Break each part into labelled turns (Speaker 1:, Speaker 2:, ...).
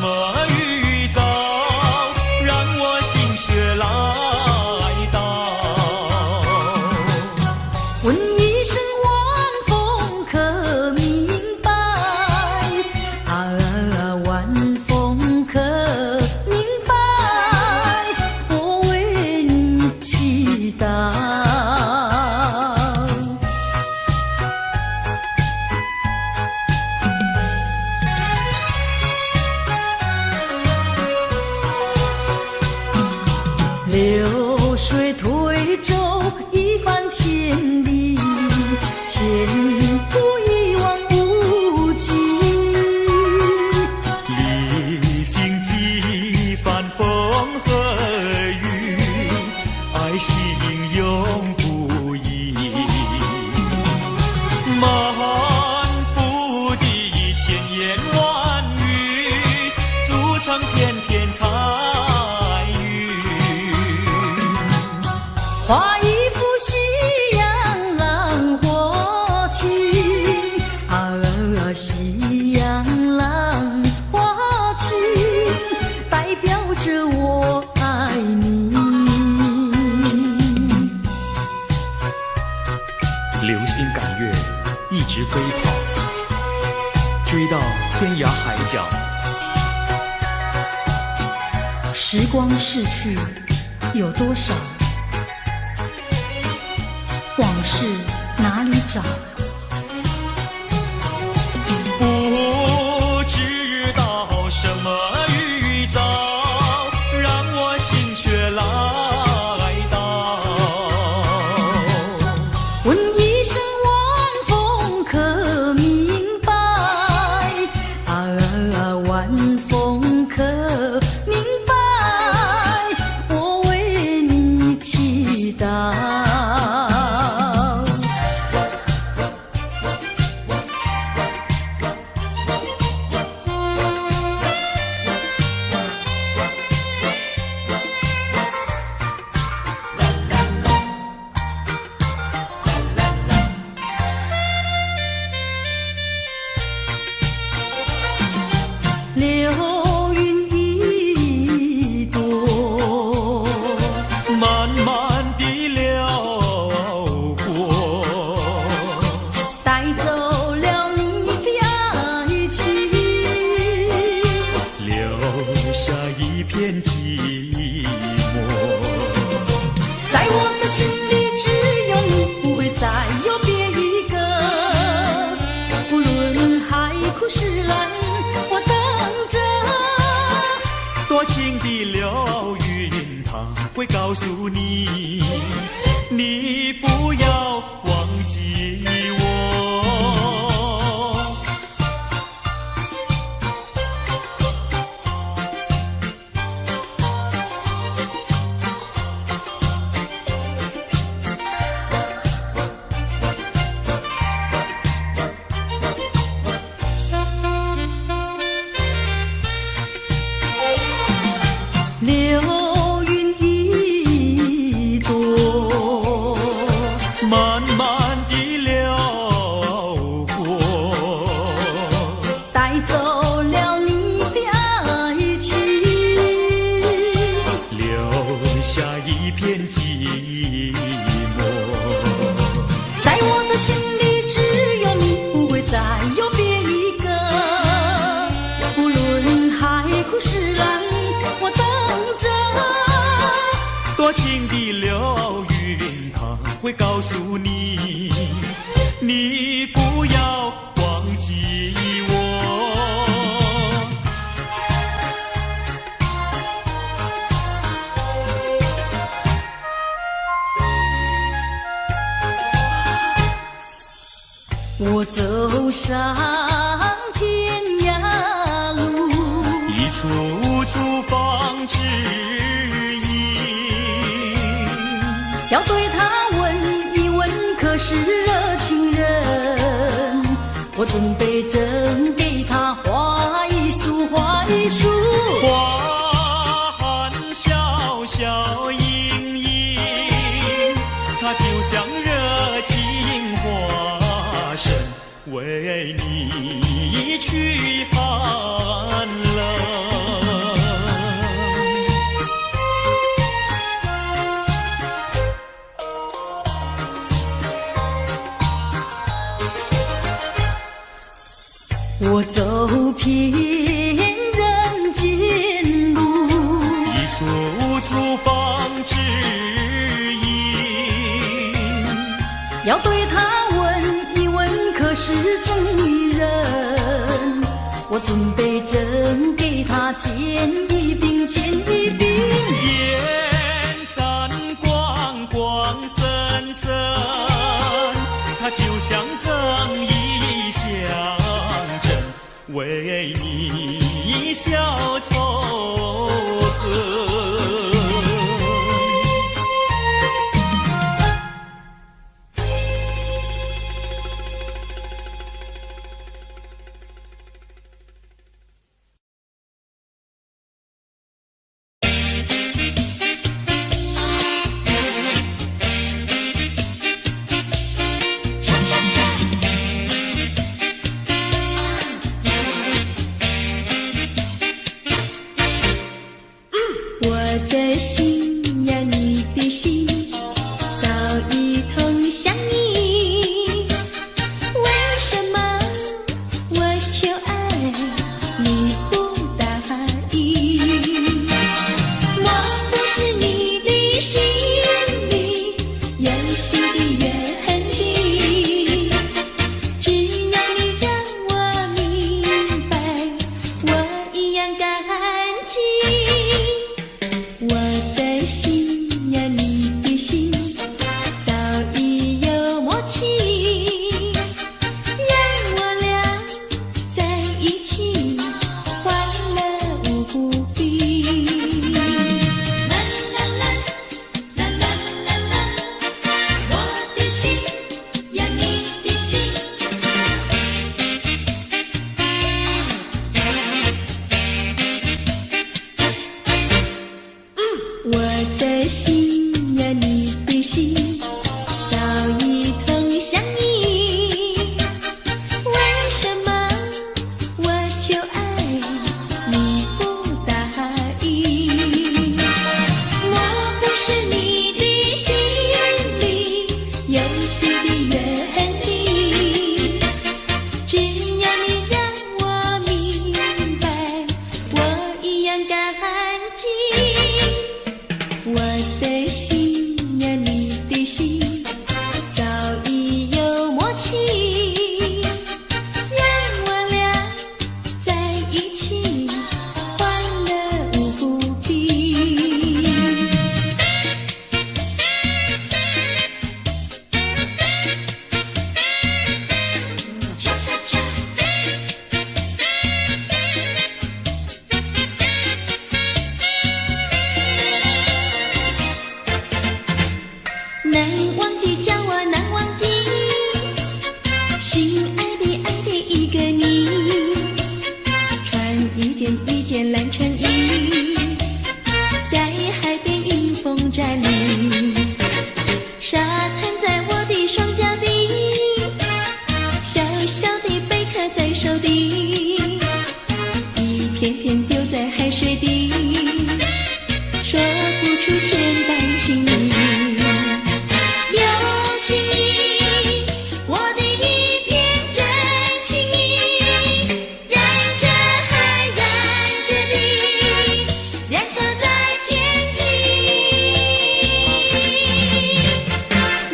Speaker 1: 么预兆，让我心血来到。
Speaker 2: 问一声晚风可明白？晚风可明白？我为你祈祷。流水推舟一番千里，前途一望无际。
Speaker 1: 历经几番风和雨，爱心永不移。满腹的千言万语，筑成片片彩云。
Speaker 2: 画一幅夕阳浪花情，夕阳浪花情，代表着我爱你。
Speaker 1: 流星赶月，一直飞跑，追到天涯海角。
Speaker 2: 时光逝去有多少？往事哪里找？
Speaker 1: 不知道什么预兆，让我心血来到。
Speaker 2: 问一声晚风可明白？晚风可明白？我为你祈祷。流云一朵，
Speaker 1: 慢慢地流过，
Speaker 2: 带走了你的爱情，
Speaker 1: 留下一片寂寞。
Speaker 2: 在我的心里只有你，不会再有别一个。不论海枯石烂，我等着。
Speaker 1: 多情的流云，它会告诉你，你不要忘记我。
Speaker 2: 流云一朵，
Speaker 1: 慢慢地流过，
Speaker 2: 带走了你的爱情，
Speaker 1: 留下一片寂寞。
Speaker 2: 在我的心里只有你，不会再有别一个。不论海枯石烂，我等着。
Speaker 1: 多情的流云，它会告诉你，你不要忘记我。
Speaker 2: 我走上天涯路，
Speaker 1: 一处处方知音，
Speaker 2: 要对他问一问，可是热情人？我准备真给他画一束，画一束。
Speaker 1: 花含笑笑盈盈，它就像热情花神，为你去寒冷。
Speaker 2: 情人进路，
Speaker 1: 一处处放指引。
Speaker 2: 要对他问一问，可是真一人？我准备真给他见一饼，见一饼。
Speaker 1: 见三光光森森，它就像正义象征，为你消仇恨。
Speaker 2: 我的心呀，你的心早已投向你，为什么我求爱你不答应？我不是你的心里有心的怨敌，只要你让我明白，我一样感激。我的心呀，你的心早已有默契，让我俩在一起，欢乐无比。啦啦啦，啦啦啦啦，我的心呀，你的心。我的心呀，你的心早已投向你，为什么我求爱你不答应？我不是你的心里有心的怨敌，只要你让我明白，我一样感激。我的心呀，你的心早已有默契，让我俩在一起，欢乐无比。恰恰恰。难忘的叫我难忘记，心爱的爱的一个你，穿一件蓝衬衣，在海边迎风站立，沙滩在我的双脚底，小小的贝壳在手底，一片片丢在海水底，说不出千般情意。有情意，我的一片真情意，燃着海，燃着地，燃烧在天际。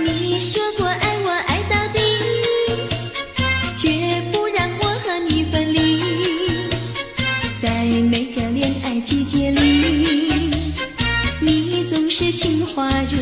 Speaker 2: 你说过爱我爱到底，绝不让我和你分离。在每个恋爱季节里，你总是情话如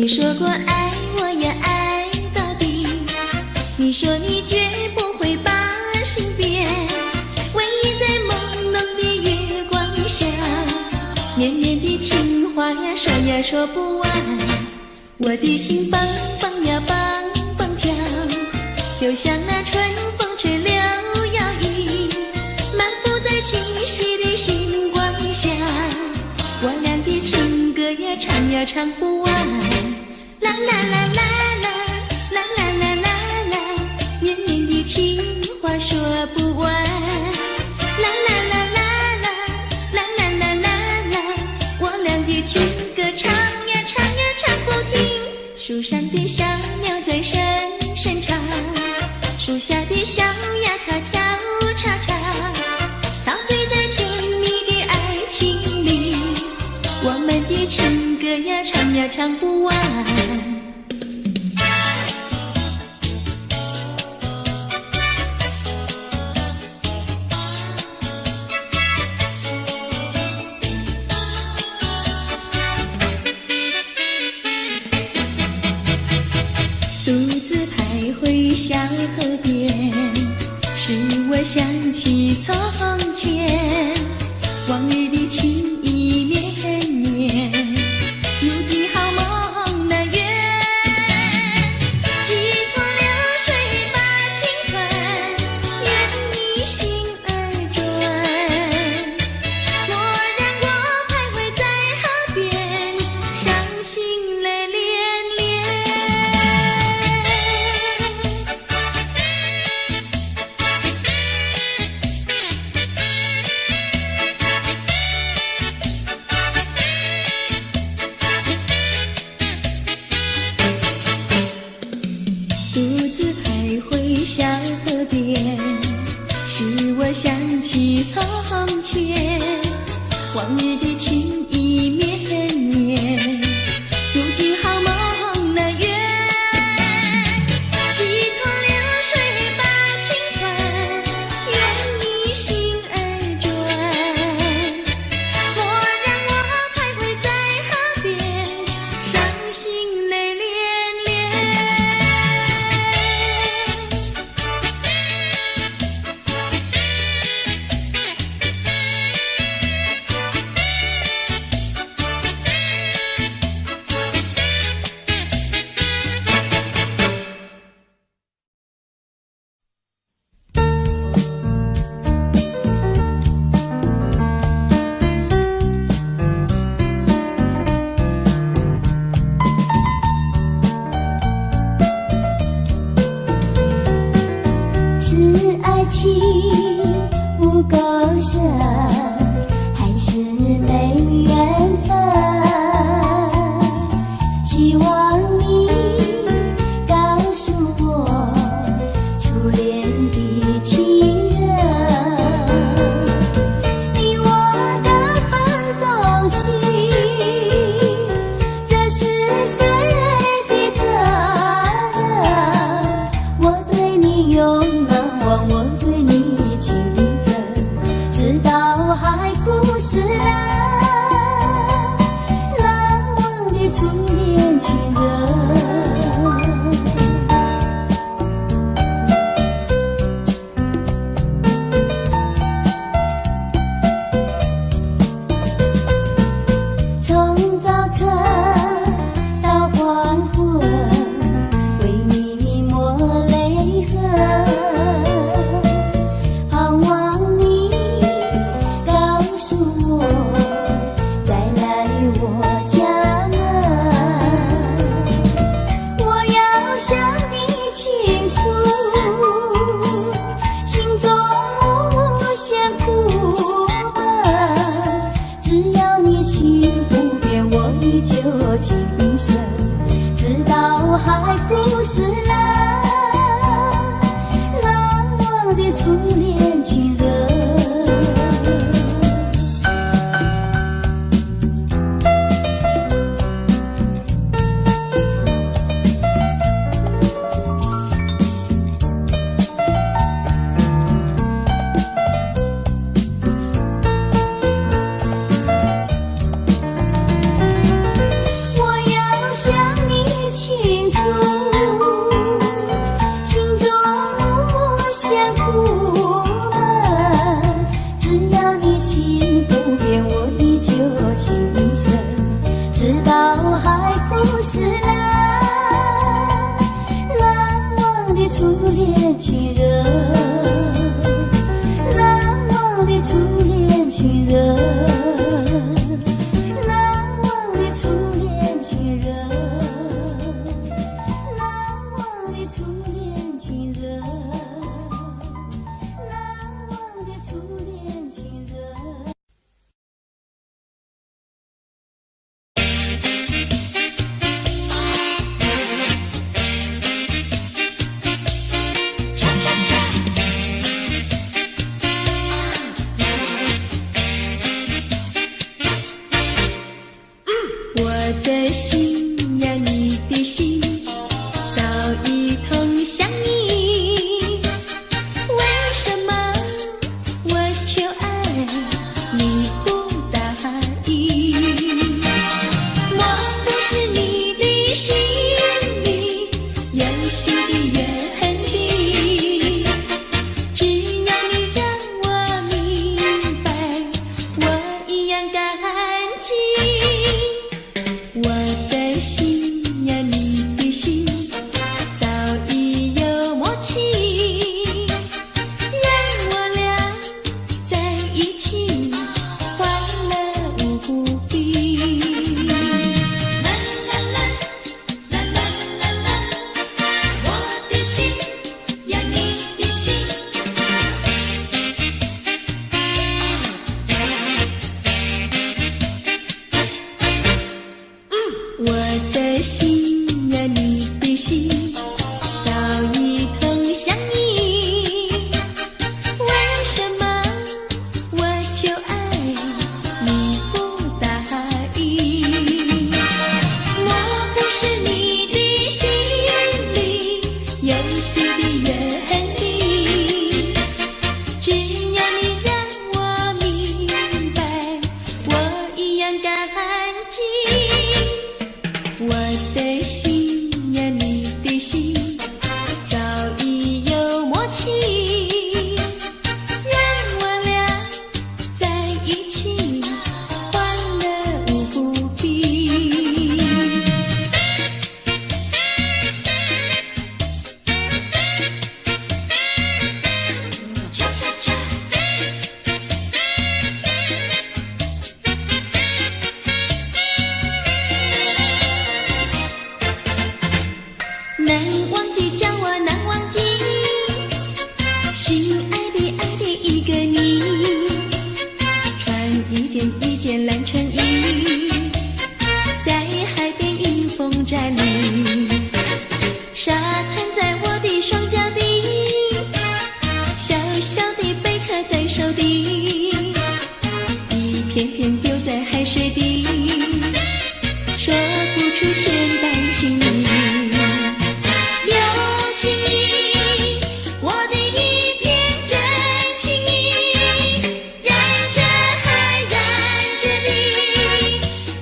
Speaker 2: 你说过爱我要爱到底，你说你绝不会把心变，唯一在朦胧的月光下，绵绵的情话呀说呀说不完，我的心蹦蹦呀蹦蹦跳，就像那春风吹柳摇曳，漫步在清晰的星光下，我俩的情歌呀唱呀唱不完，啦啦啦啦啦啦啦啦啦啦，绵绵的情话说不完，啦啦啦啦啦啦啦啦啦啦，我俩的情歌唱呀唱呀唱不停，树上的小鸟在声声唱，树下的小鸭它跳叉叉，陶醉在甜蜜的爱情里，我们的情歌呀唱呀唱不完。独自徘徊小河边，使我想起从前，往日的情意绵绵，如今好梦难圆，几托流水把情传，任你心儿转，蓦然我徘徊在河边，伤心泪涟涟。我的心呀，你的心早已通向你，为什么我求爱你不答应？我不是你的心里有心的原地，只要你让我明白，我一样感激。我的心呀，你的心早已有默契，让我俩在一起欢乐无比。啦啦啦，啦啦啦啦，我的心呀，你的心。我的心呀，你的心早已通向你，为什么我求爱你不答应？我不是你的心里有心的原地，只要你让我明白，我一样感激。我的心呀，你的心早已有默契，让我俩在一起欢乐无比。恰恰恰，难忘记叫我难忘记，心爱的爱的一个你，穿一件蓝衬衣，在海边迎风站立，沙滩在我的双脚底，小小的贝壳在手底，一片片丢在海水底，说不出千般情意。有情意，我的一片真情意，燃着海，燃着地，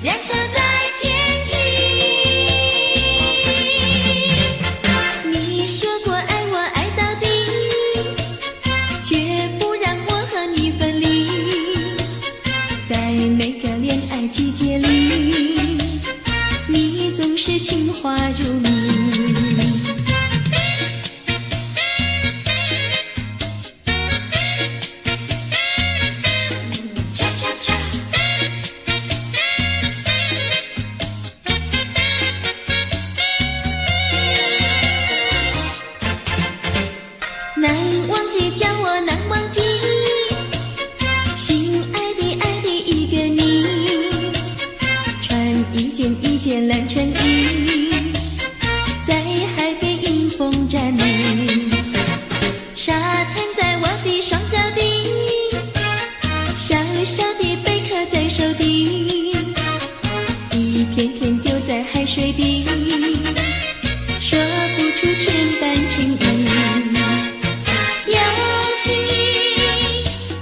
Speaker 2: 燃烧在天际。你说过爱我爱到底，绝不让我和你分离，在每个恋爱季节里，你总是情话如蜜。恰恰恰，难忘记叫我难忘记，心爱的爱的一个你，穿一件蓝衬衣，在海边迎风站立，沙滩在我的双脚底，小小的贝壳在手底，一片片丢在海水底，说不出千般情意。有情意，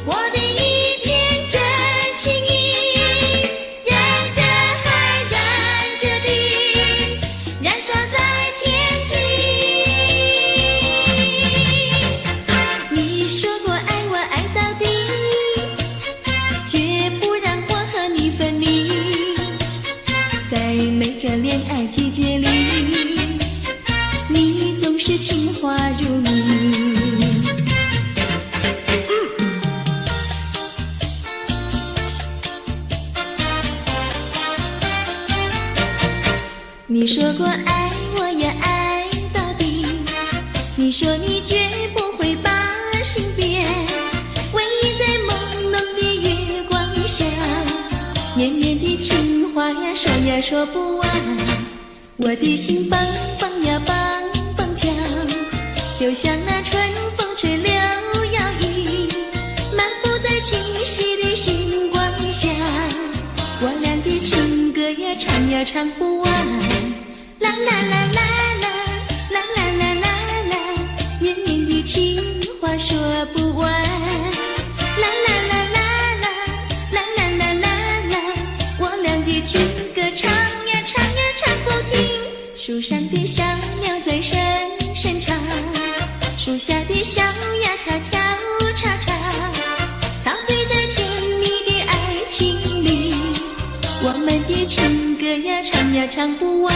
Speaker 2: 我的一片真情意，燃着海，燃着地，燃烧在天际。你说过爱我爱到底，绝不让我和你分离，在每个恋爱季节里，你总是情话如蜜。你说过爱我也爱到底，你说你绝不会把心变，唯一在朦胧的月光下，绵绵的情话呀说呀说不完，我的心蹦蹦呀蹦蹦跳，就像那春风吹柳摇曳，漫步在清晰的星光下，我俩的情歌呀唱呀唱不完。啦啦啦啦啦啦啦啦啦啦，绵绵的情话说不完。啦啦啦啦啦啦啦啦啦啦，我俩的情歌唱呀唱呀唱不停。树上的小鸟在声声唱，树下的小鸭它跳叉叉，陶醉在甜蜜的爱情里，我们的情歌呀唱呀唱不完。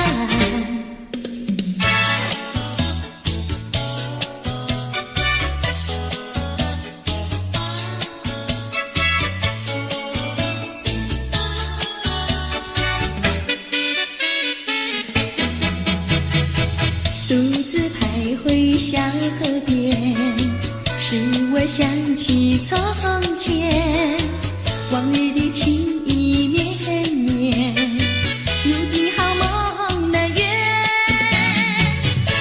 Speaker 2: 独自徘徊小河边，使我想起从前，往日的情意绵绵，如今好梦难圆。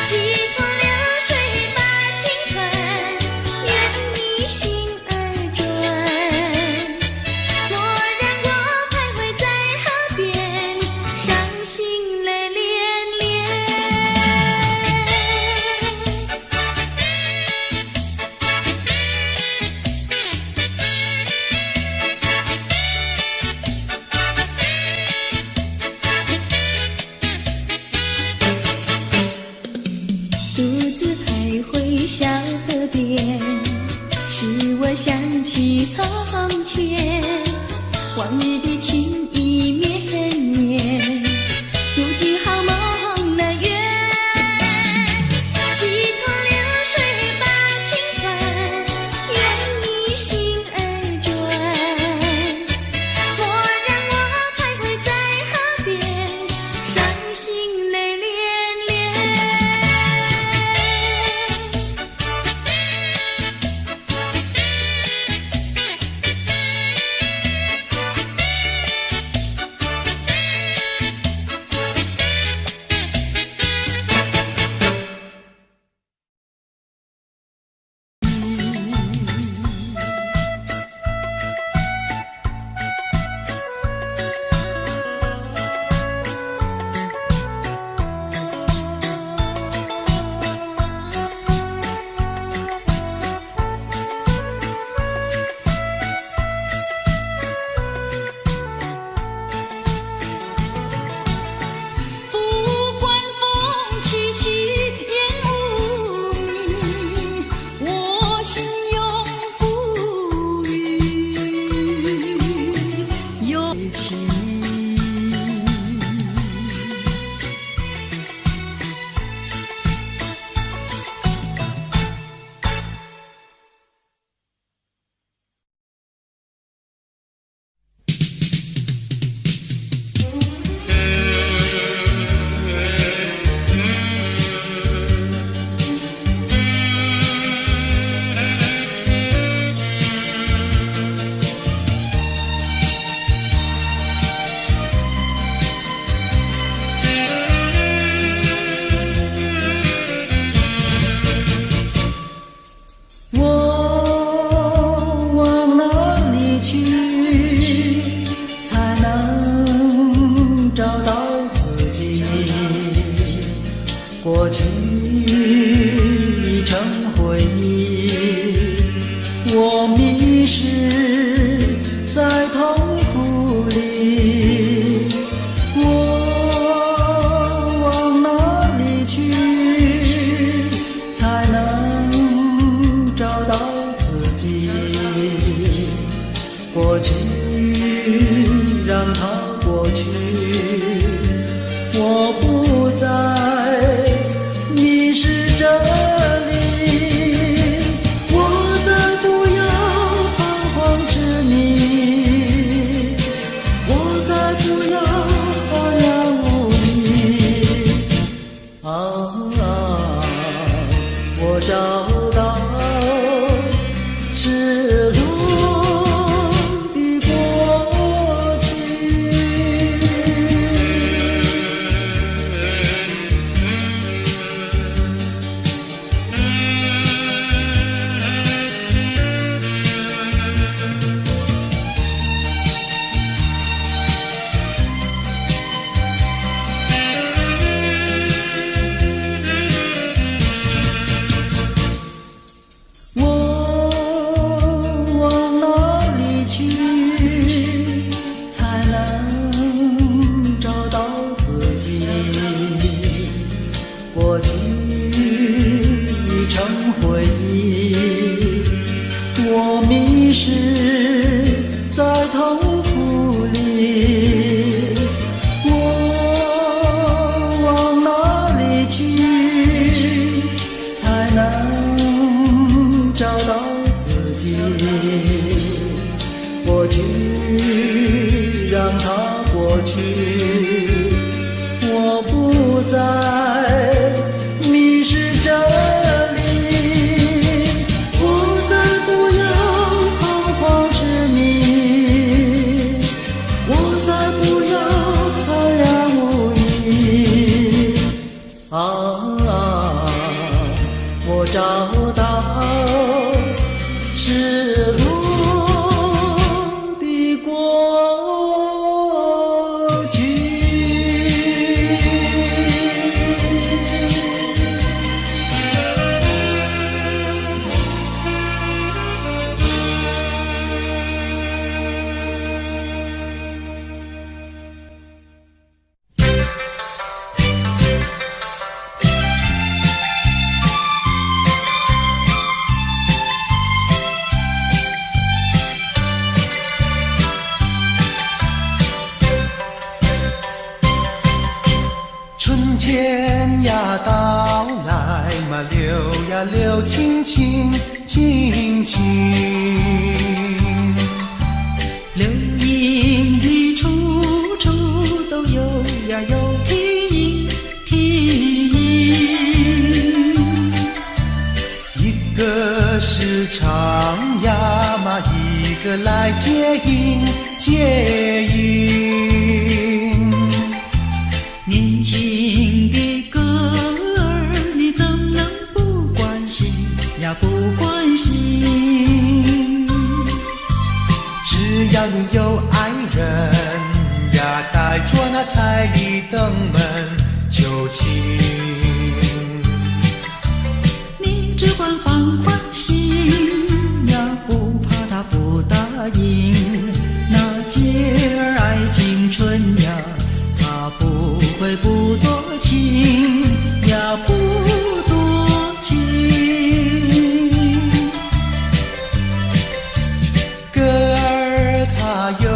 Speaker 2: 几头流水把情传，愿你心儿转。蓦然我徘徊在河边，伤心泪涟涟。独自徘徊小河边，使我想起从前，往日的情意绵绵，如今好梦难圆。几头流水把情传，愿你心儿转。蓦然我徘徊在河边，伤心泪涟涟。不管风凄凄烟雾迷，我心永不渝。有情过去已成回忆，我迷失在痛苦里，我往哪里去才能找到自己？过去让它过去，我不再迷失这里，我再不要彷徨执迷，我再不要荒凉无依。我找到失落的过去。
Speaker 3: 过去，我不再迷失这里，我再不要彷徨痴迷，我再不要安然无依。我找到失落的过去。春天呀到来嘛，流呀流，清清清清，
Speaker 2: 流萤的处处都有呀有啼音啼音，
Speaker 3: 一个是唱呀嘛，一个来接应接应。
Speaker 2: 年轻的歌儿，你怎能不关心呀不关心？
Speaker 3: 只要你有爱人呀，带着那彩礼登门求亲。
Speaker 2: 你只管放宽心呀，不怕他不答应。那姐儿爱青春呀，他不会不多情呀，不多情。
Speaker 3: 歌儿它有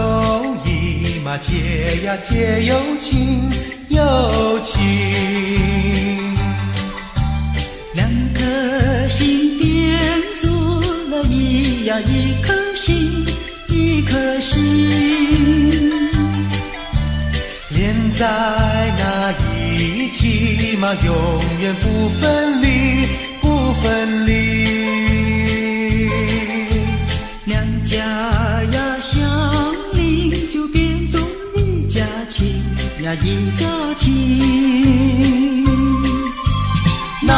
Speaker 3: 意嘛，结呀结有情有情。
Speaker 2: 两颗心变作了一颗心，一颗心。
Speaker 3: 连在那一起嘛，永远不分离，不分离。
Speaker 2: 两家呀相邻，就变作一家亲呀一家亲。
Speaker 3: 那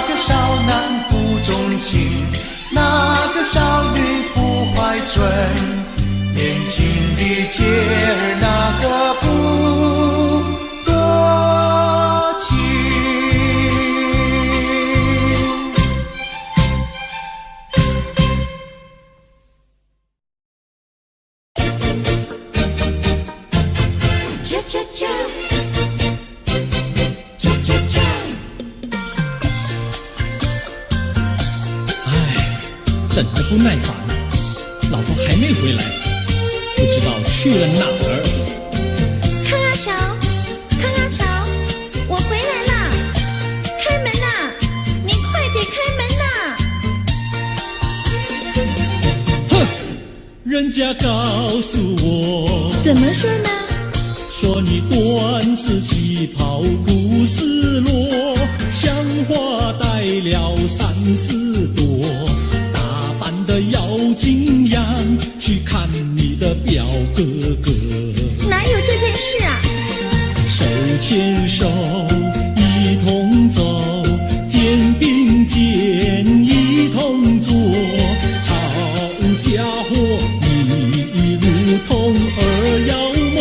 Speaker 3: 个少男不钟情，那个少女不怀春，年轻的姐儿那个不多情。
Speaker 2: 恰恰恰，恰恰恰。
Speaker 4: 等得不耐烦，老婆还没回来，不知道去了哪儿。
Speaker 5: 康拉乔，康拉乔，我回来啦！开门呐！您快点开门呐！
Speaker 4: 哼，人家告诉我，
Speaker 5: 怎么说呢？
Speaker 4: 说你短子旗袍古丝罗，像花戴了3、4朵。的要紧样去看你的表哥哥，
Speaker 5: 哪有这件事啊？
Speaker 4: 手牵手一同走，肩并肩一同坐。好家伙，你如同儿妖魔，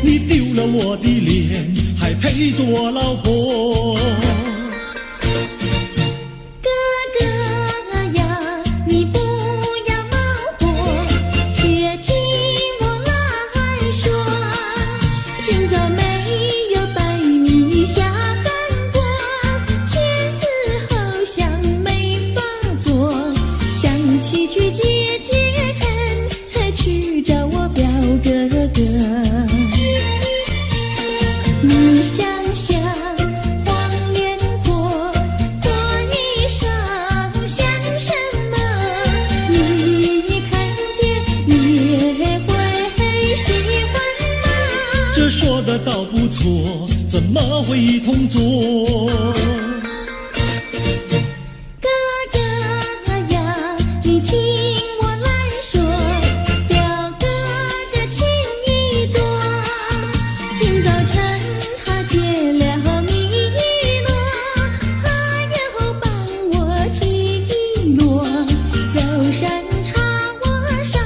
Speaker 4: 你丢了我的脸，还陪着我老婆。
Speaker 5: 你想想黄连果，果衣裳像什么？你看见也会喜欢吗？
Speaker 4: 这说的倒不错，怎么会一同做？
Speaker 5: 哥哥呀，你听我来说，表哥的情意多。今早晨他结了米诺，他又帮我提落。走山茶我上，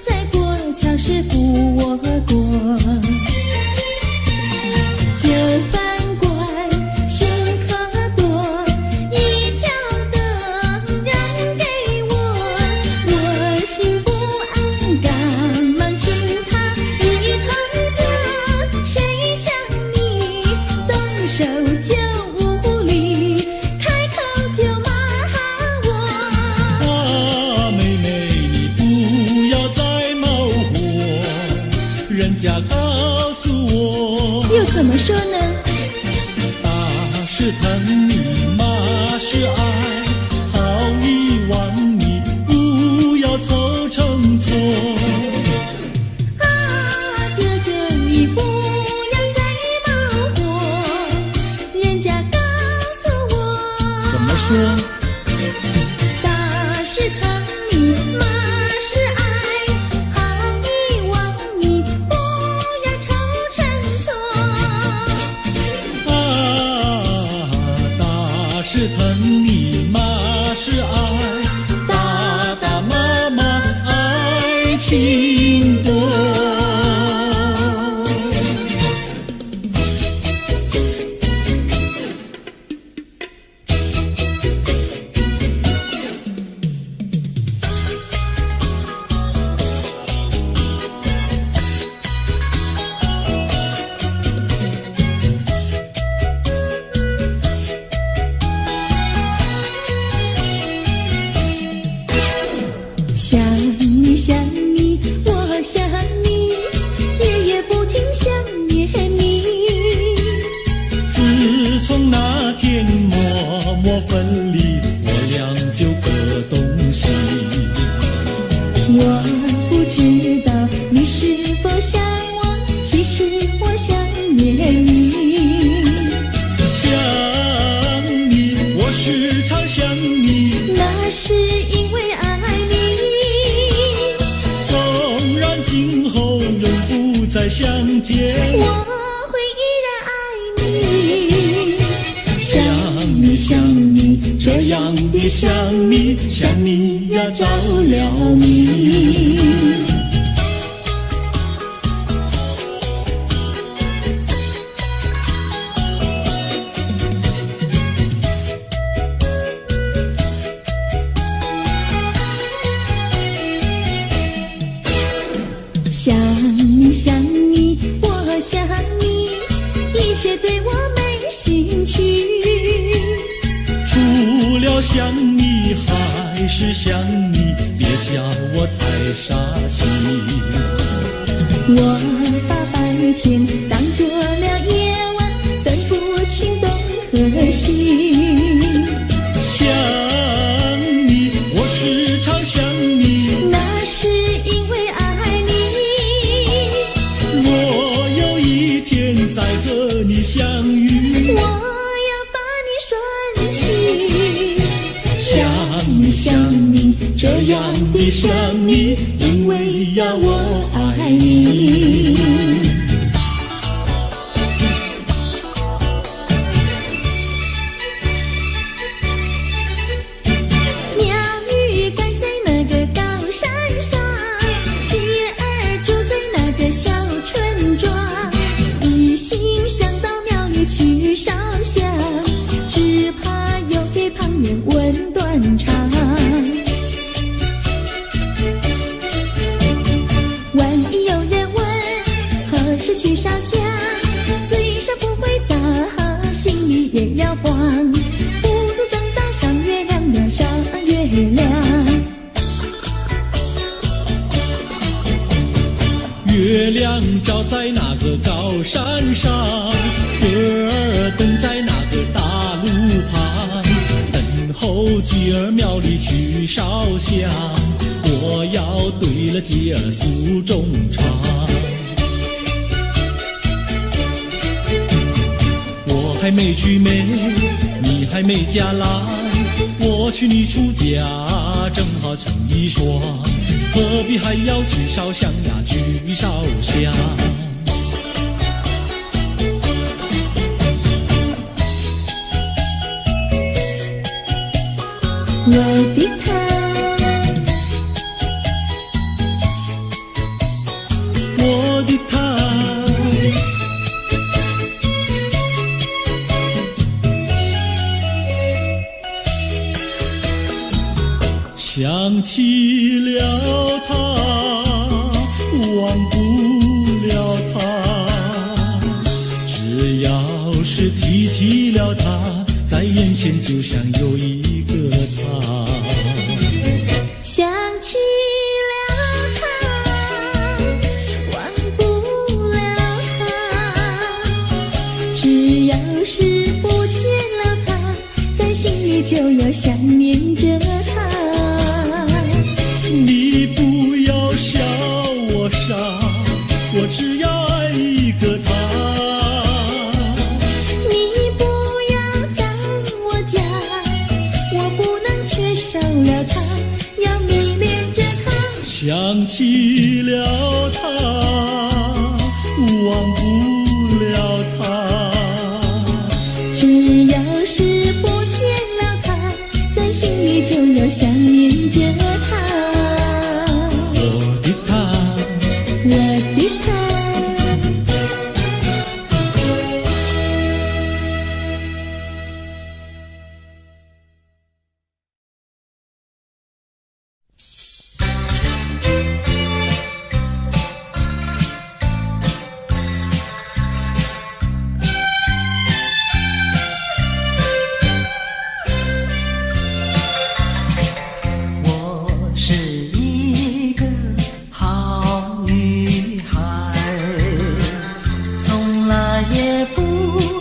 Speaker 5: 再过桥是扶我过。就翻怪心可多，一条灯让给我，我心不安，赶忙请他一同坐。谁想你动手就无理，开口就骂我。
Speaker 4: 啊，妹妹，你不要再冒火，人家告诉我，
Speaker 5: 又怎么说呢？
Speaker 4: 打是疼你，骂是爱，好意望你不要凑成错。
Speaker 5: 啊，哥哥你不要再冒火，人家告诉我。
Speaker 4: 怎么说？
Speaker 5: 打是疼你，骂是爱，好意望你不要凑成错。
Speaker 4: 啊，打是疼你，骂是爱，打打骂骂爱情多。
Speaker 5: 想你想你，我想你，日夜不停想念你。
Speaker 4: 自从那天默默分离，我俩就各东西。
Speaker 5: 我不知道你是否想我，其实我想念你。
Speaker 4: 想你，我时常想你，
Speaker 5: 那是因为爱你。
Speaker 4: 纵然今后永不再相见，
Speaker 5: 我会依然爱你。想你想你，这样的想你，想你呀着了迷。想你想你，我想你，一切对我没兴趣。
Speaker 4: 除了想你还是想你，别笑我太傻气。
Speaker 5: 我把白天当作了夜晚，分不清东和西。
Speaker 4: 想你，我时常想你，
Speaker 5: 那是因为爱你。
Speaker 4: 我有一天再和你相遇，
Speaker 5: 我要把你拴起。想你想你，这样的想你，因为呀我爱你。鸟语关在那个高山上，鸡儿住在那个小村庄。一心想到庙里去烧香，只怕又给旁人问断肠。万一有人问何时去烧香，嘴上不回答，心里也要慌。不如等到上月亮呀，上月亮。
Speaker 4: 月亮照在那个高山上，月儿等在那个大路旁，等候鸡儿庙里去烧香，我要对了鸡儿诉衷肠。还没娶美，你还没嫁来，我娶你出嫁，正好成一双，何必还要去烧香呀，去烧香？
Speaker 5: 我的他，
Speaker 4: 我的他，想起了他，忘不了他，只要是提起了他，在眼前就像有一个他。
Speaker 5: 想起了他，忘不了他，只要是不见了他，在心里就要想念着他。
Speaker 4: 你不要笑我傻，我只要爱一个他。
Speaker 5: 你不要当我假，我不能缺少了他，要迷恋着他。
Speaker 4: 想起了他，忘不了他，
Speaker 5: 只要是不见了他，在心里就要想念着他。
Speaker 4: 我的他，
Speaker 5: 我的他，
Speaker 3: 我是一个好女孩，从来也不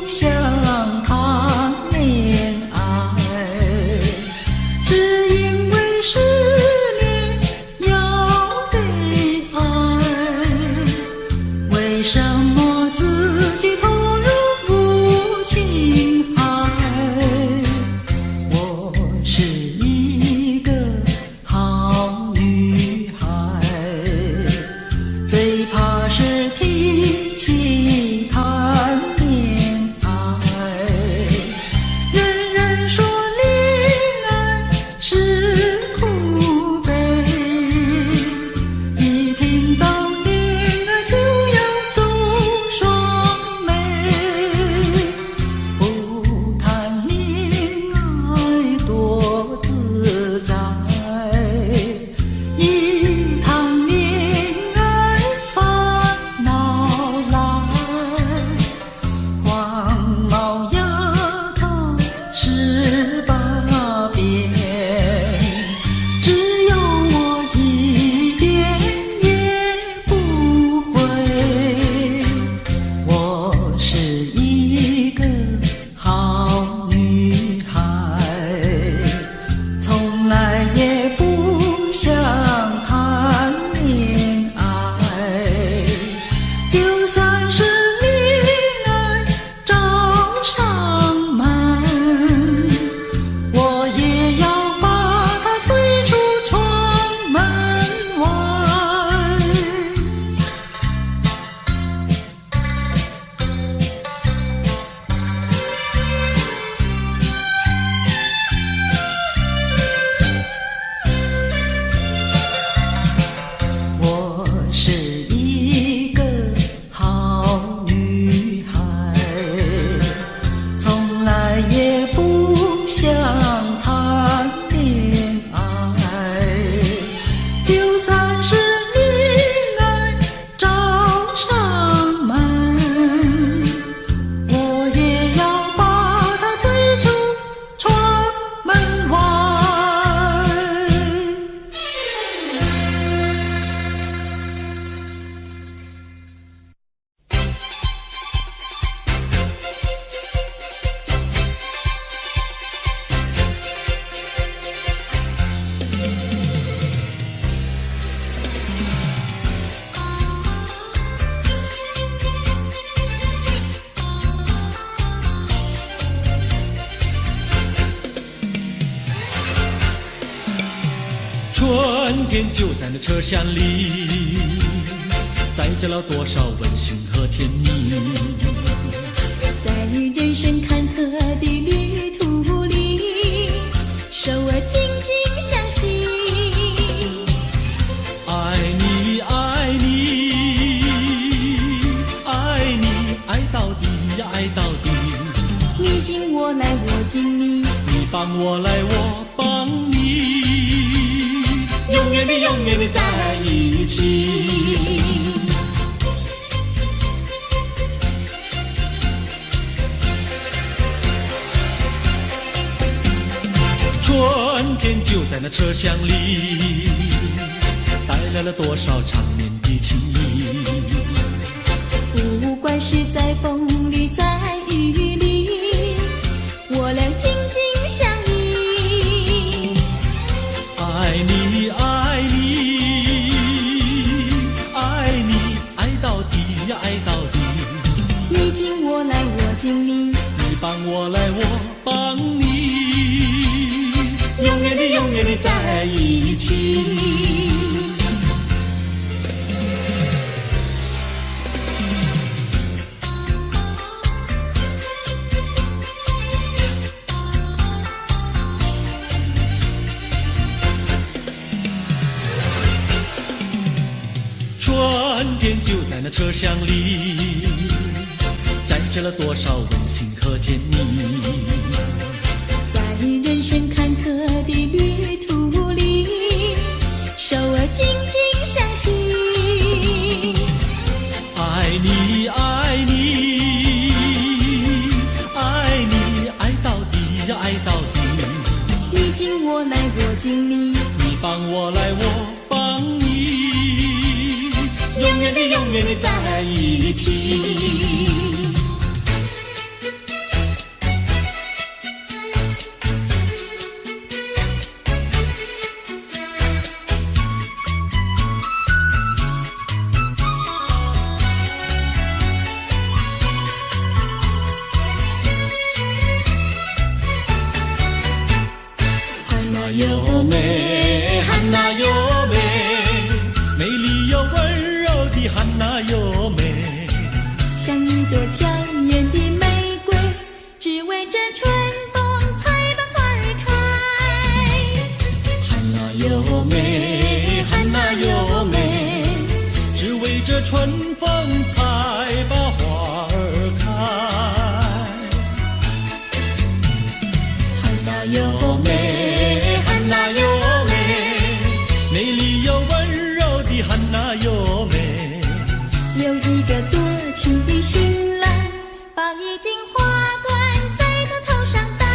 Speaker 3: 想谈恋爱，只因为思念要给爱，为什么自己投入不情海？我是一个好女孩，最怕是提起谈
Speaker 4: 天就在那车厢里，载着了多少温馨和甜蜜。
Speaker 5: 在人生坎坷的旅途里，手儿紧紧相系。
Speaker 4: 爱你，爱你，爱你，爱到底呀，爱到底。
Speaker 5: 你敬我来，我敬你，
Speaker 4: 你帮我来，我帮你，永远的，永远的在一起。春天就在那车厢里，带来了多少缠绵的情谊。
Speaker 5: 不管是在风里，在雨里，我俩紧紧相依。
Speaker 4: 爱你，爱你，爱你，爱到底呀，爱到底。
Speaker 5: 你敬我来，我敬你，
Speaker 4: 你帮我来，我帮你，永远的，永远的在一起。春天就在那车厢里，载着了多少温馨和甜蜜。
Speaker 5: 在人生坎坷的旅途里，手儿紧紧相系。
Speaker 4: 爱你，爱你，爱你，爱到底呀，爱到底。
Speaker 5: 你敬我来，我敬你，
Speaker 4: 你帮我来，我帮你，永远的，永远的在一起。优美，汉娜优美，美丽又温柔的汉娜优美，
Speaker 5: 像一朵娇艳的玫瑰，只为这春风才把花儿开。
Speaker 4: 汉娜优美，汉娜优美，只为这春风才把花儿开。汉娜优美，汉娜优美，美丽又温柔的汉娜优美。
Speaker 5: 有一个多情的新郎，把一顶花冠在他头上戴。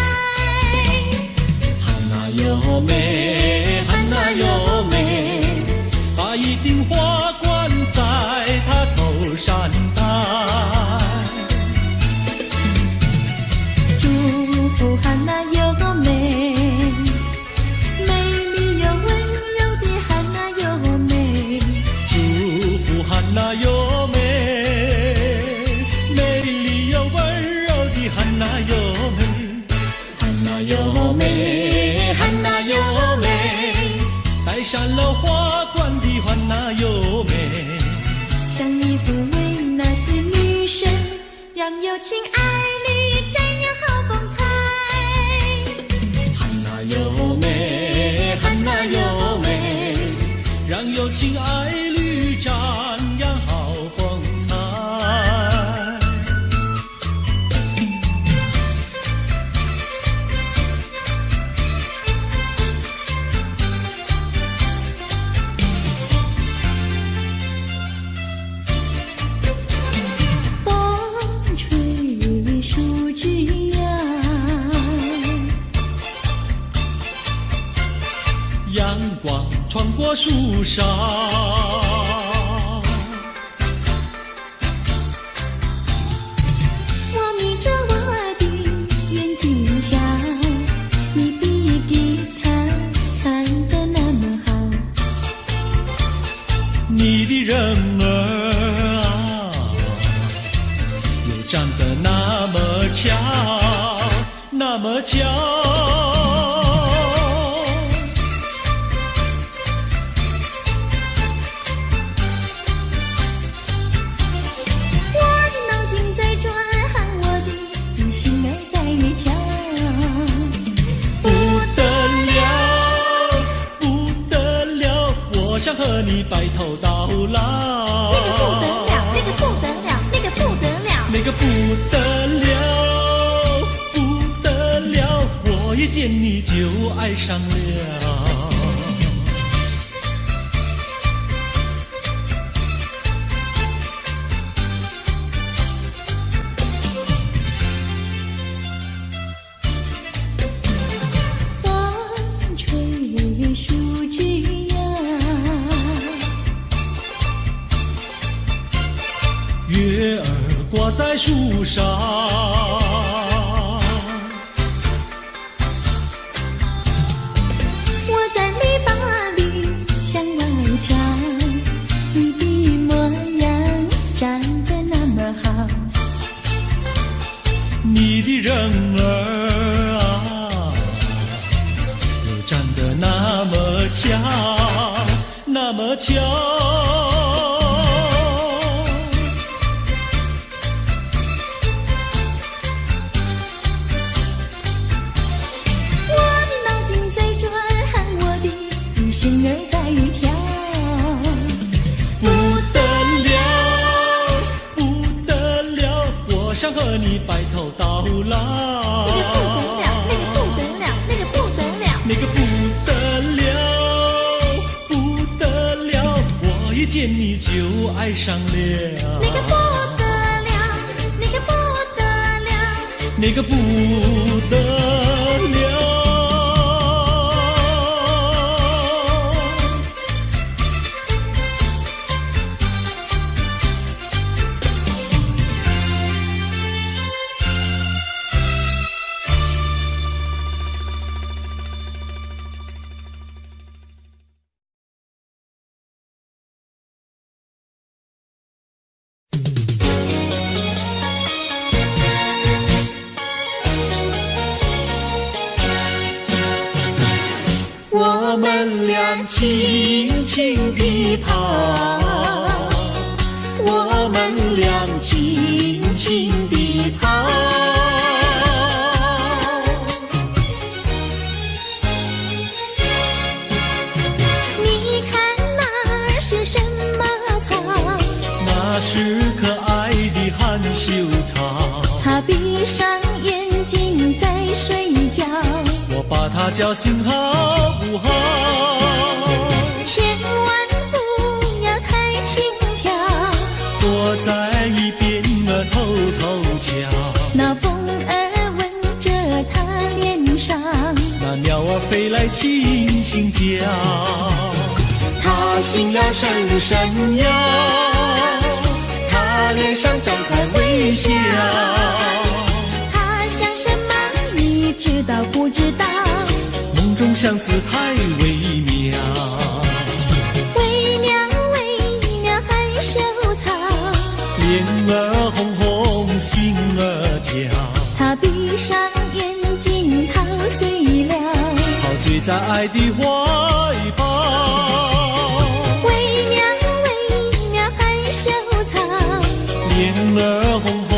Speaker 4: 汉娜优美，汉娜优美，把一顶花冠在她头上戴。
Speaker 5: 祝福汉娜优美，美丽又温柔的汉娜优美。
Speaker 4: 祝福汉娜优美，美丽又温柔的汉娜优美。汉娜优美，汉娜优美，戴上了花冠的汉娜优美。
Speaker 5: 像你作为那似女神，让有情爱侣瞻仰好风采。
Speaker 4: 汉娜优美，汉娜优美，让有情爱侣瞻仰好风采。
Speaker 5: 风吹树枝摇，
Speaker 4: 阳光穿过树梢，
Speaker 5: 我眯着我的眼睛瞧，你比吉他弹得那么好。
Speaker 4: 你的人儿啊，又长得那么巧，那么巧。你白头到老。
Speaker 5: 那个不得了，那个不得了，
Speaker 4: 那个不得了，不得了，我一见你就爱上了。
Speaker 5: 风吹树枝摇，
Speaker 4: 月儿挂在树上，
Speaker 5: 我在篱笆里向外瞧，你的模样长得那么好，
Speaker 4: 你的人儿啊，又长得那么巧，那么巧。
Speaker 5: 我的脑筋在转，我的心儿在跳。
Speaker 4: 不得了，不得了，我想和你白头到老。
Speaker 5: 那个不得了，那个不得了，
Speaker 4: 那个不得了，不得了，我一见你就爱上了。
Speaker 5: 那个不得了，那个不得了，
Speaker 4: 那个不得了。我们俩轻轻地跑，我们俩轻轻地跑。
Speaker 5: 你看那儿是什么草？
Speaker 4: 那是可爱的含羞草，
Speaker 5: 它闭上眼睛在睡觉，
Speaker 4: 我把它叫醒好不好？
Speaker 5: 千万不要太轻佻，
Speaker 4: 躲在一边偷偷瞧。
Speaker 5: 那风儿吻着它脸上，
Speaker 4: 那鸟儿飞来轻轻叫，它醒了伸伸腰，它脸上张开微笑。
Speaker 5: 它想什么你知道不知道？
Speaker 4: 梦中相思太微妙，
Speaker 5: 微妙微妙害羞草，
Speaker 4: 脸儿红红心儿跳，
Speaker 5: 它闭上眼睛陶醉了，
Speaker 4: 陶醉在爱的怀抱。
Speaker 5: 微妙微妙害羞草，
Speaker 4: 脸儿红红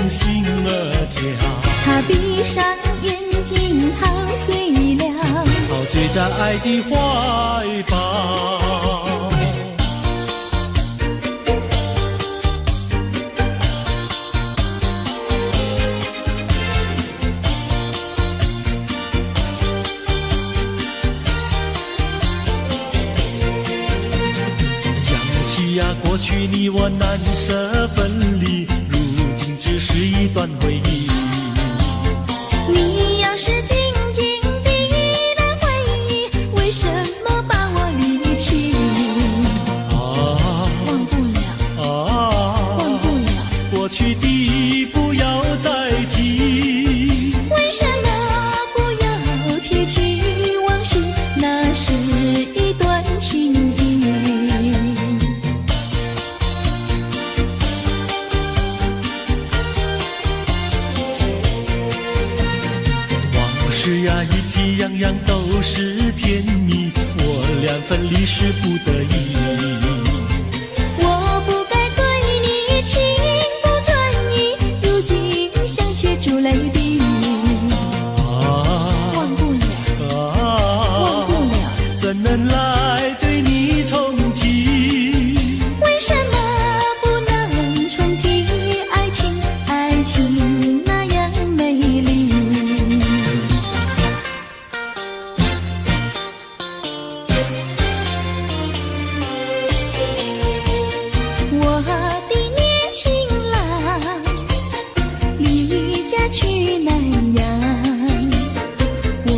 Speaker 4: 心儿跳，
Speaker 5: 它闭上眼睛陶醉了，
Speaker 4: 陶醉在爱的怀抱。想起呀，过去你我难舍分离，如今只是一段回忆。
Speaker 5: 你要是静静地来回忆，为什么把我离弃？忘不了，忘不了，
Speaker 4: 过去的不要再提。
Speaker 5: 为什么不要提起往事？那是一段情谊。
Speaker 4: 往事呀，一提样样都是甜蜜，我俩分离是不得已。
Speaker 5: 我不该对你情不转移，如今想却珠泪滴。忘不了，忘不了，
Speaker 4: 怎能来对你重提？
Speaker 5: 下去南洋，我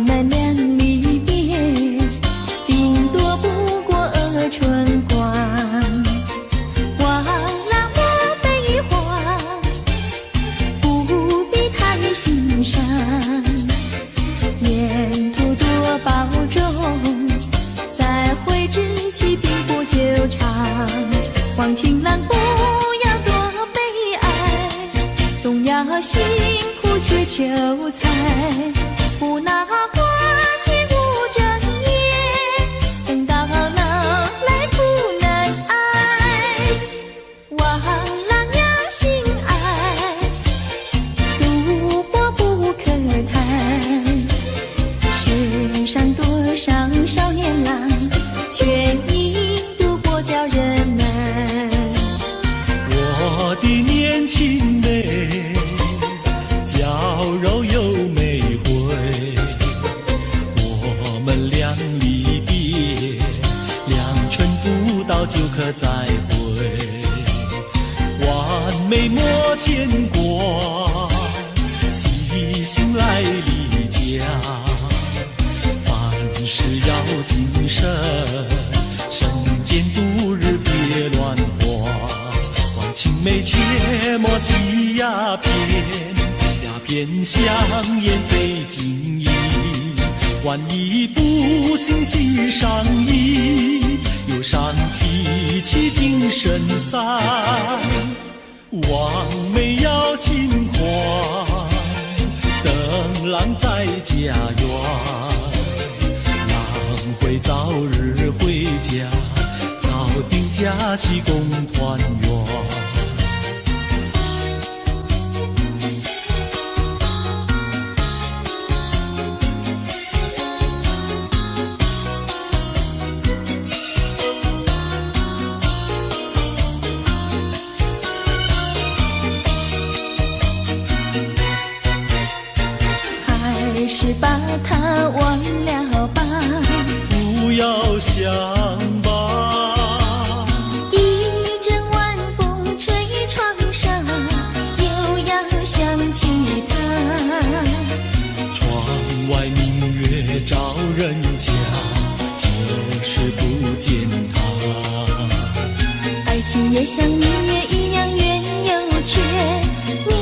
Speaker 5: 们俩离别，顶多不过春光。忘了我悲欢，不必太心伤。沿途多保重，再会之期并不久长。望情郎不要多悲哀，总要辛苦却求财，不拿花天无正业，等到老来苦难挨。望郎要心爱，赌博不可贪，世上多少少年郎，却因赌博叫人难。
Speaker 4: 我的年轻妹，娇柔又美慧，我们俩离别，2春不到就可再会。完美莫牵挂，细心来离家，凡事要谨慎，身兼度日别乱花。青梅切莫吸鸦片，鸦片香烟非金银。万一不幸喜上衣，忧伤提起精神散。望梅要心宽，等郎在家园，郎会早日回家，早定假期共团圆。
Speaker 5: 还是把它忘了吧，
Speaker 4: 不要想吧。
Speaker 5: 一阵晚风吹窗上，又要想起他。
Speaker 4: 窗外明月照人家，就是不见他。
Speaker 5: 爱情也像明月一样圆又缺，明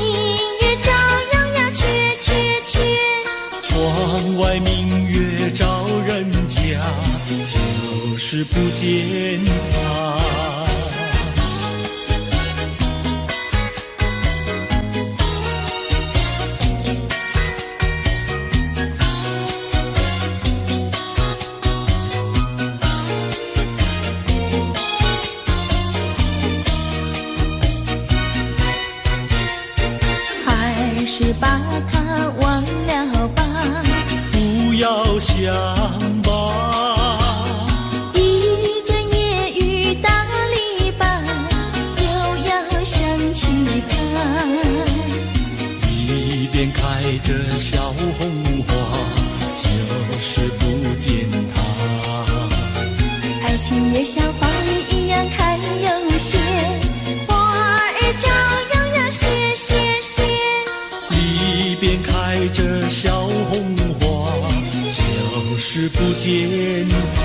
Speaker 5: 月照样呀缺缺缺。
Speaker 4: 窗外明月照人家，就是不见他。
Speaker 5: 还是把它忘了吧，
Speaker 4: 不要想吧。
Speaker 5: 一阵夜雨打篱笆，又要想起他。
Speaker 4: 一边开着小红花，就是不见他。
Speaker 5: 爱情也像花儿一样开又谢，花儿照样呀谢谢谢。
Speaker 4: 一边开着小红花，就是不见他。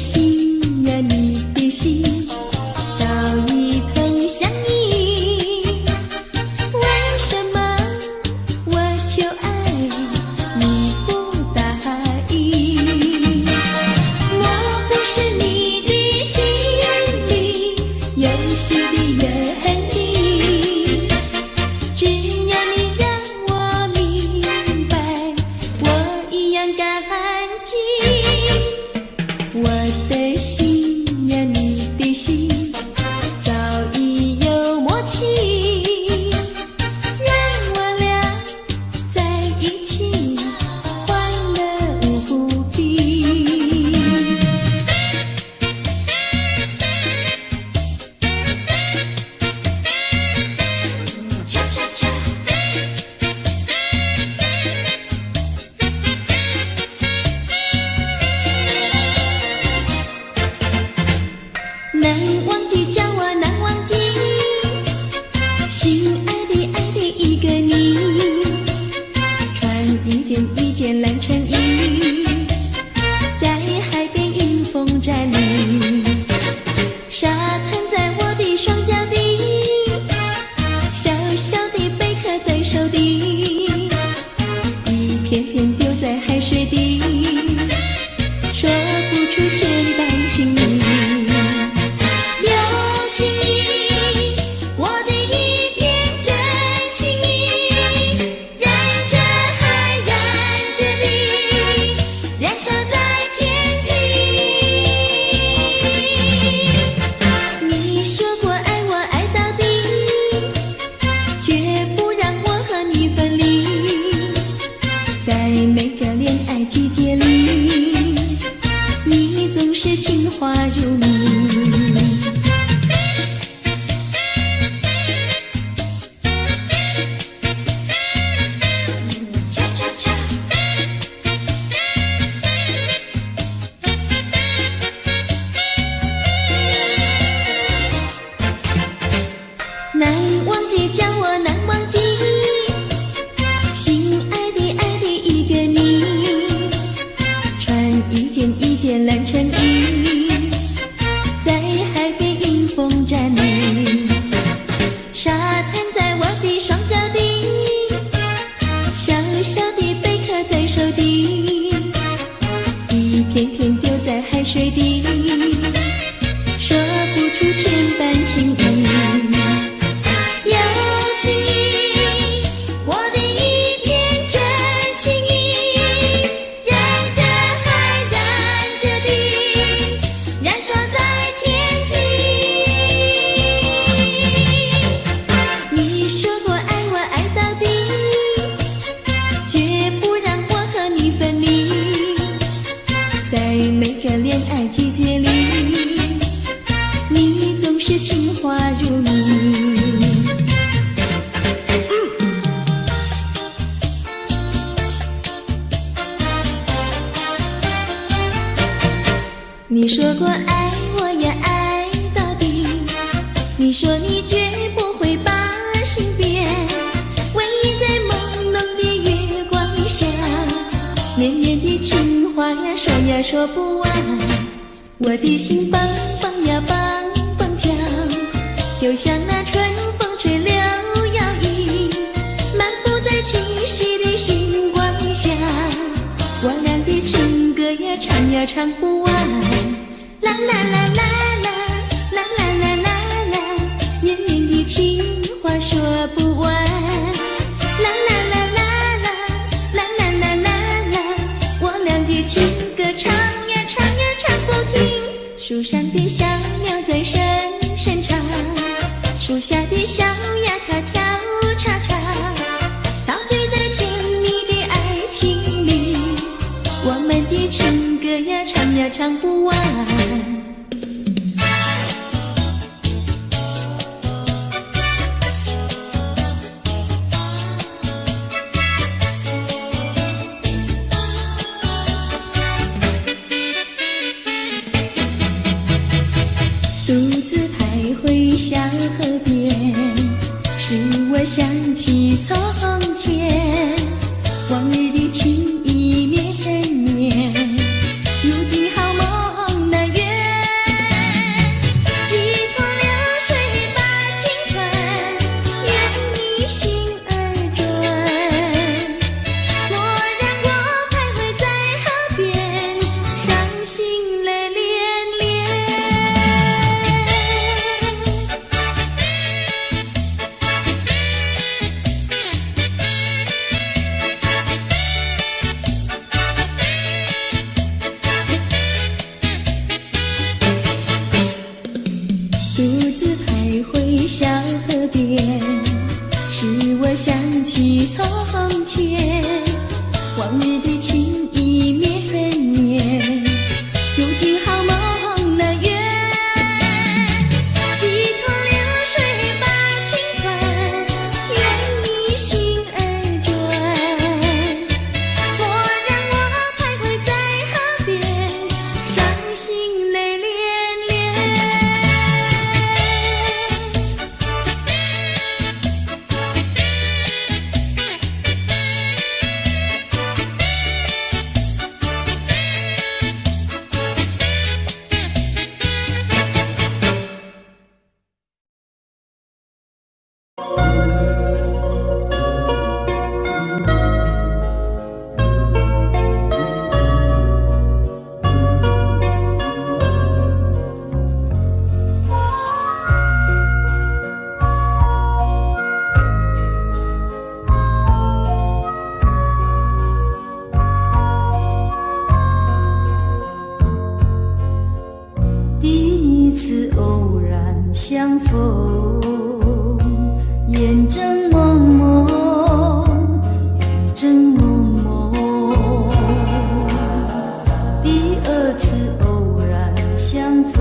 Speaker 5: 心呀，你的心早已投向你，为什么我求爱你不答应？莫不是你的心里有些的原因？只要你让我明白，我一样感激。我的心呀，你的心早已有默契，让我俩在一起欢乐无比。恰恰恰。难忘记，叫我难忘记，心爱的爱的一个你，穿一件蓝衬衣，在海边迎风站立，沙滩在我的双脚底，小小的贝壳在手底，一片片丢在海水底，说不出千般情意。情话如谜，恰恰恰。难忘记，叫我难忘记，心爱的爱的一个你，穿一件蓝衬衣，在海边迎风站立，沙滩在我的双脚底，小小的贝壳在手底，一片片丢在海水底，说不出千般情意。有情意，我的一片真情意，让这海燃着地，燃烧在天际。你说过爱我爱到底，绝不让我和你分离，在每个恋爱季节里，你总是情话如谜。你说过爱我呀爱到底，你说你绝不会把心变，唯一在朦胧的月光下，绵绵的情话呀说呀说不完，我的心蹦蹦呀蹦蹦跳，就像那春风吹柳摇曳，漫步在清晰的星光下，我俩的情歌呀唱呀唱不完，啦啦啦啦啦啦啦啦啦啦，绵绵的情话说不完，啦啦啦啦啦啦啦啦啦啦，我俩的情歌唱呀唱呀唱不停，树上的小鸟在声声唱，树下的小鸭它跳叉叉，陶醉在甜蜜的爱情里，我们的情歌呀唱呀唱不完。独自徘徊小河边，使我想起从前，往日的情意绵绵，如今好梦难圆。
Speaker 2: 相逢，烟正蒙蒙，雨正蒙蒙。第二次偶然相逢，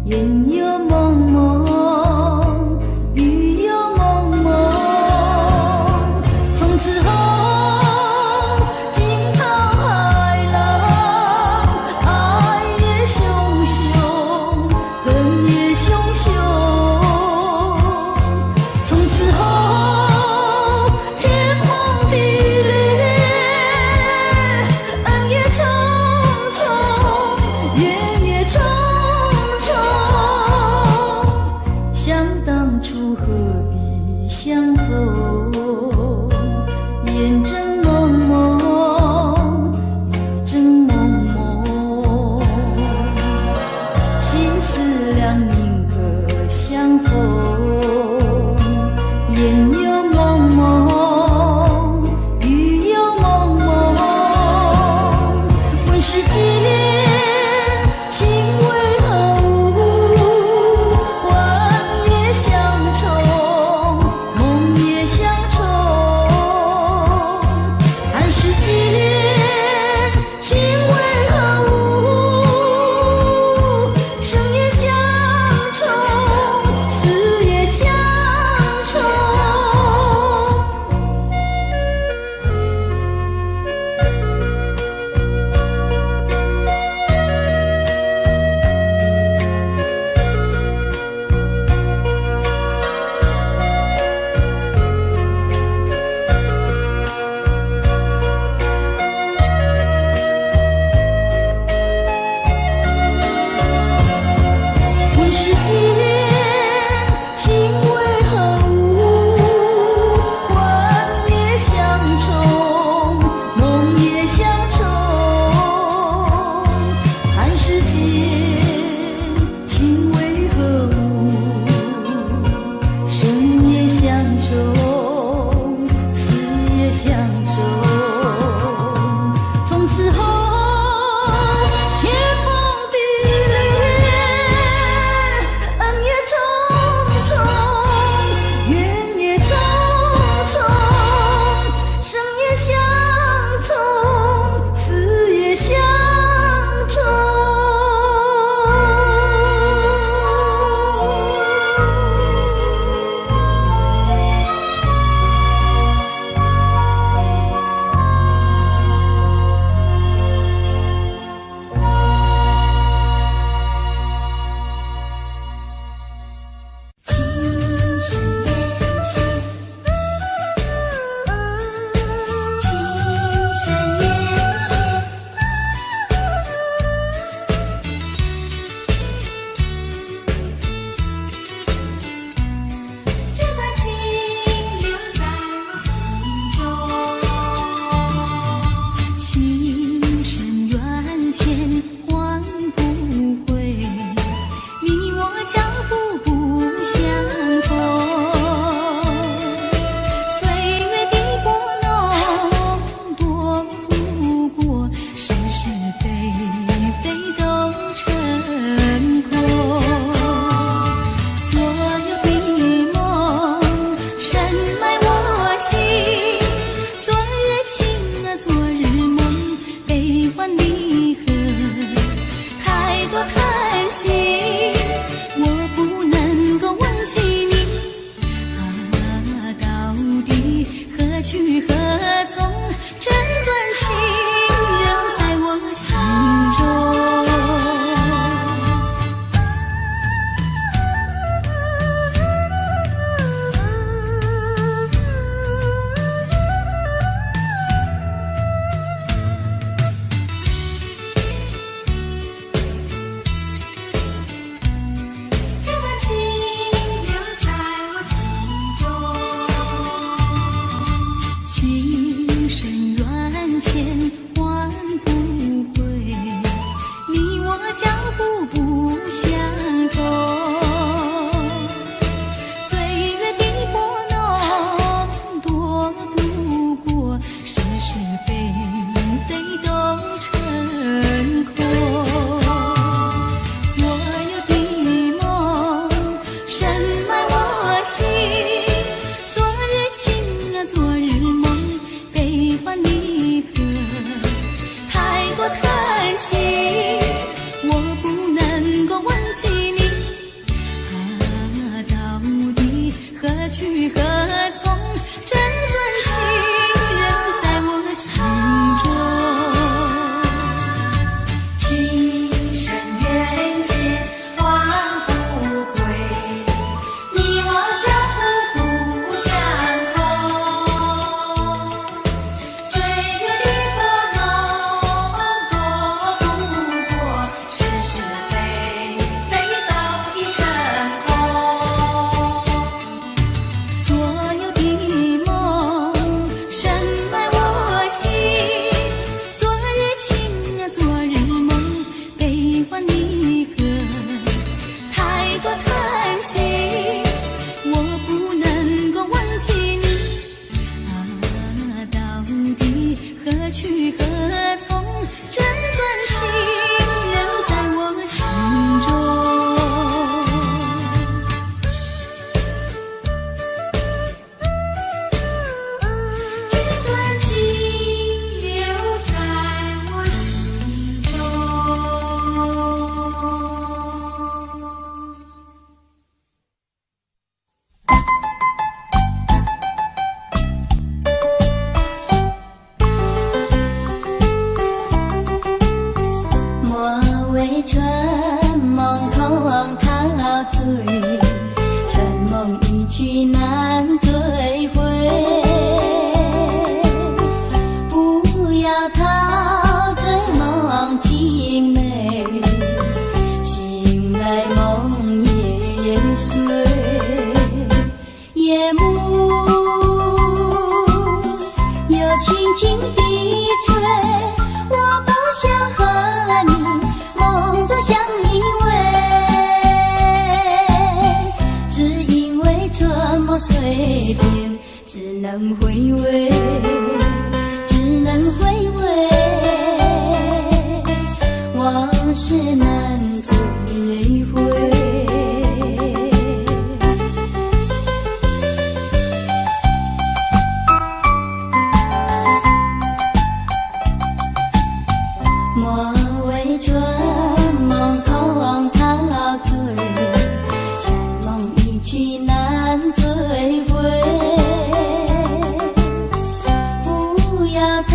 Speaker 2: 烟又蒙蒙，雨又蒙蒙。从此后，惊涛骇浪，爱也汹汹，恨也汹汹。从此后，天崩地裂，恩也重重，怨也重重。想当初何必相逢？烟正蒙蒙，雨正蒙蒙。心思量宁可相逢，烟又蒙蒙，雨又蒙蒙。问世间情为何物？幻也相重，梦也相重。看世间情为何物？生也相重，死也相重。问世间情为何物？幻也相重，梦也相重。看世间情为何物？生也相重，死也相重。从此后，天崩地裂，恩也重重，怨也重重。生也相重，死也相重。
Speaker 5: 情深缘浅，情深缘浅。这段情留在我心中，情深缘浅换不回，你我脚步不相同。岁月的拨弄，躲不过是是非非都成空。所有的梦深埋我心，昨日情啊昨日梦，悲欢离合太多叹息，我不能够忘记你啊，到底何去何从？这段情仍在我心中。这段情留在我心中，情深缘浅换不回，你我脚步不相同。岁月的拨弄，躲不过是是非非都成空。所有的莫为春梦空陶醉，春梦一去难追回。不要陶醉梦情美，醒来梦也碎。夜幕又轻轻地吹，我不想和你梦着相依偎，只因为春梦碎片，只能回味，只能回味，往事难追回。莫为春梦空陶醉，春梦一去难追回。不要陶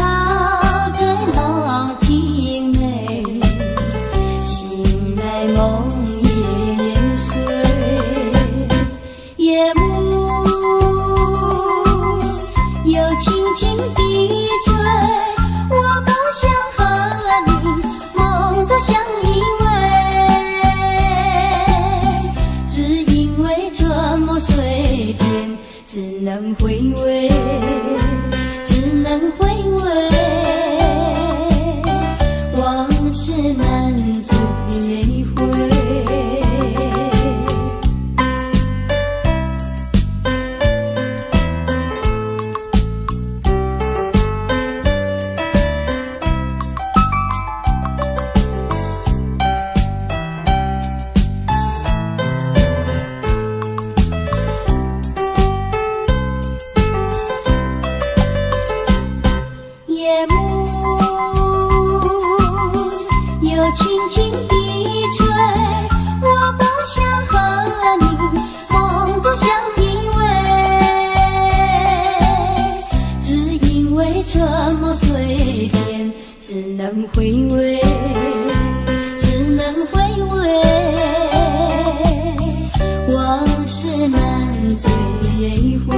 Speaker 5: 醉梦情美，醒来梦也碎。夜幕又轻轻地吹，我不想和你梦着相依偎，只因为春梦碎片，只能回味，只能回味，往事难追回。夜幕又轻轻地吹，我不想和你梦着相依偎，只因为春梦碎片，只能回味，只能回味，往事难追回。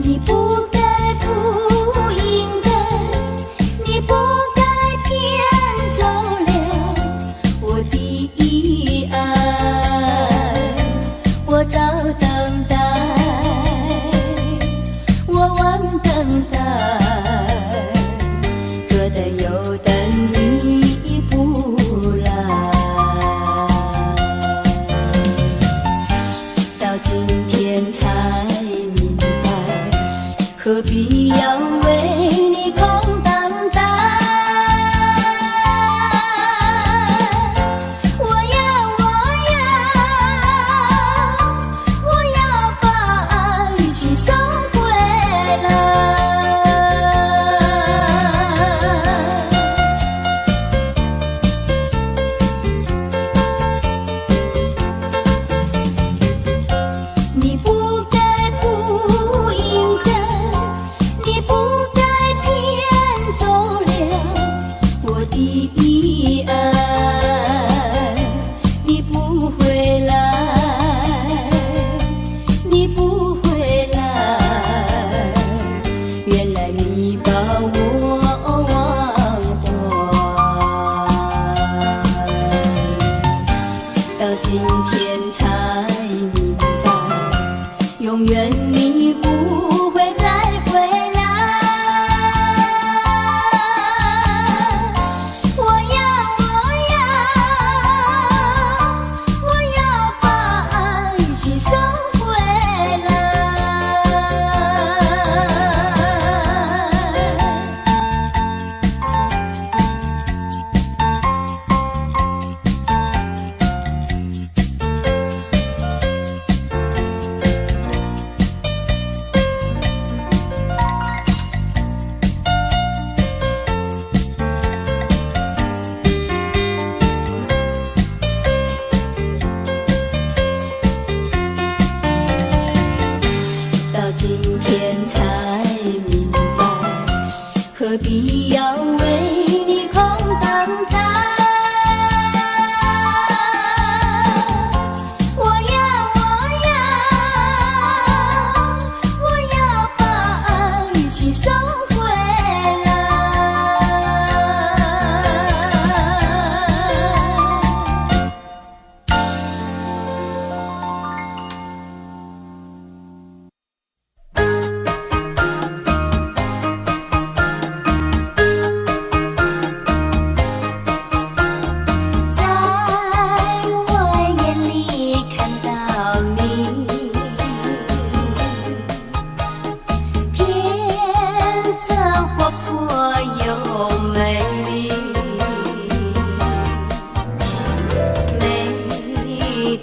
Speaker 5: 你不该不应该，你不该骗走了我的爱，我早等待，我晚等待，左等右等你不来，到今天才明白，何必要为你空等待？我要把爱情收回来。你不该不应该，你不该骗走了我的爱，你不回来，你不回来，原来你把我忘怀，到今天才明白，永远你不会再回来。我要把爱情收回来。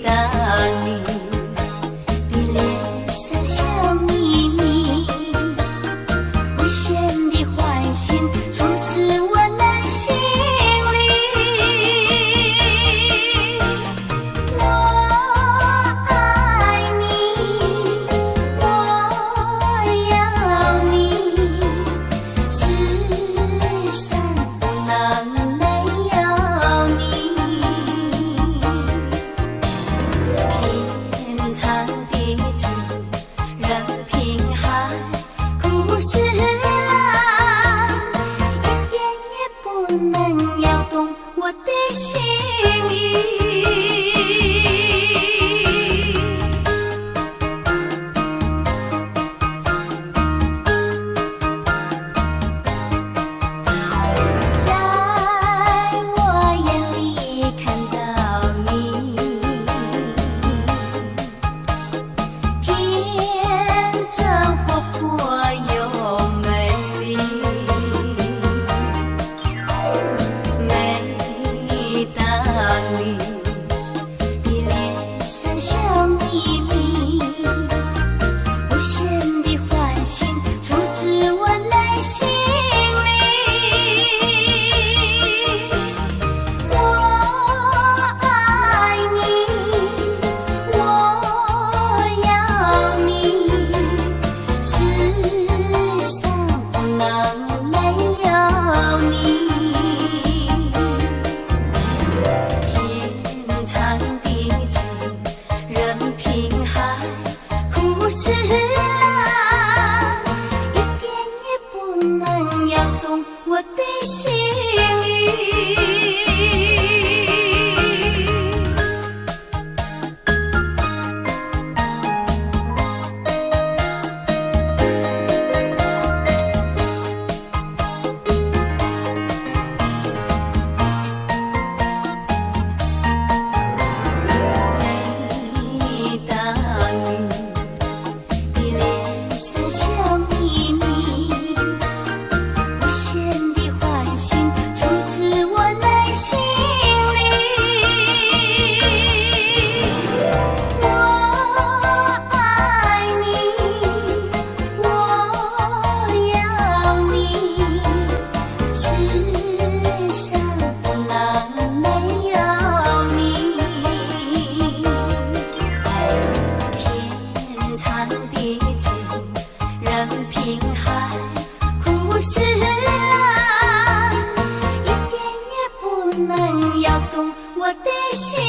Speaker 5: 当你的脸上笑眯眯，无限的欢欣充斥我内心里。我爱你，我要你，世上不能没有你。天长地久任凭海枯石烂，一点也不能摇动我的心意。在我眼里看到你，天真活泼又美丽。每当你的脸上笑眯眯，无限的欢欣充斥我内心里。我爱你，我要你，世上不能没有你。天长地久任凭海枯石烂，一点也不能摇动我的心意。每当你的脸上笑眯眯，无限的欢欣充斥我内心里。我爱你，我要你，世上不能没有你。天长地久任凭海枯石烂，一点也不能摇动我的心